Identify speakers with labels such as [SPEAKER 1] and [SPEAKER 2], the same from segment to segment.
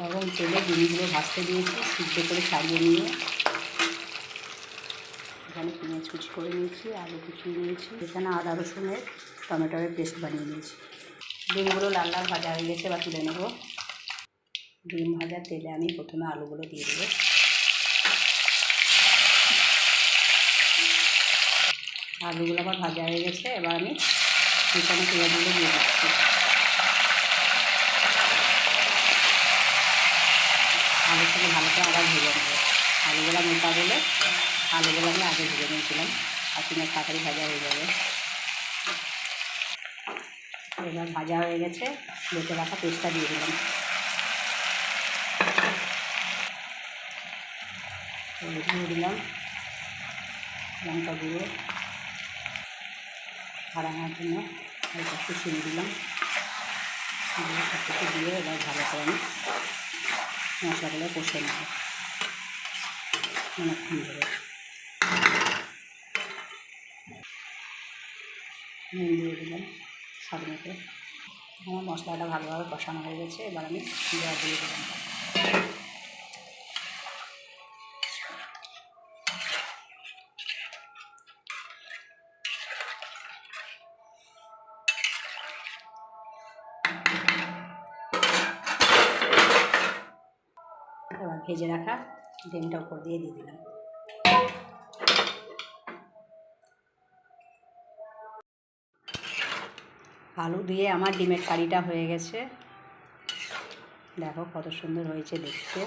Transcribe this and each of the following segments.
[SPEAKER 1] গরম তেলে ডিমগুলো ভাজতে দিয়েছি, সিদ্ধ করে ছাড়িয়ে নিয়ে এখানে পেঁয়াজ কুচি করে নিয়েছি, আলু কুচিয়ে নিয়েছি, এখানে আদা রসুনের টমেটোর পেস্ট বানিয়ে নিয়েছি। ডিমগুলো লাল লাল ভাজা হয়ে গেছে, বা তুলে নেব। ডিম ভাজার তেলে আমি প্রথমে আলুগুলো দিয়ে দেবো। আলুগুলো আবার ভাজা হয়ে গেছে, এবার আমি এখানে পেঁয়াজগুলো দিয়ে দিচ্ছি। আলুর থেকে ভালো করে আবার ভেজে নেবো। আলুগুলো মোটা বলে আলুগুলো আমি আগে ভেজে নিয়েছিলাম, আর কিনা তাড়াতাড়ি ভাজা হয়ে যাবে। এবার ভাজা হয়ে গেছে, বেটে রাখা পেস্টটা দিয়ে দিলাম। দিয়ে দিলাম লঙ্কা গুঁড়ো, হারানোর জন্য হালকা একটু চিনি দিলাম। সব কিছু দিয়ে এবার ভালো করে আমি মশলাগুলো কষে নেব অনেকক্ষণ ধরে। নুন দিয়ে দিলাম স্বাদ মতো। আমার মশলাটা ভালোভাবে কষানো হয়ে গেছে, এবার আমি জল দিয়ে দিলাম। এবার ভেজে রাখা ডিমটা উপর দিয়ে দিলাম। আলু দিয়ে আমার ডিমের কারিটা হয়ে গেছে। দেখো কত সুন্দর হয়েছে দেখতে।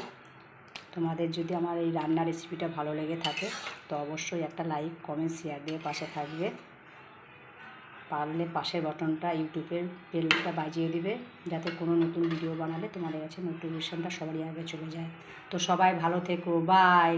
[SPEAKER 1] তোমাদের যদি আমার এই রান্নার রেসিপিটা ভালো লেগে থাকে তো অবশ্যই একটা লাইক, কমেন্ট, শেয়ার দিয়ে পাশে থাকবে। পারলে পাশের বাটনটা, ইউটিউবের বেলটা বাজিয়ে দিবে, যাতে কোনো নতুন ভিডিও বানালে তোমাদের কাছে নোটিফিকেশনটা সবারই আগে চলে যায়। তো সবাই ভালো থেকো, বাই।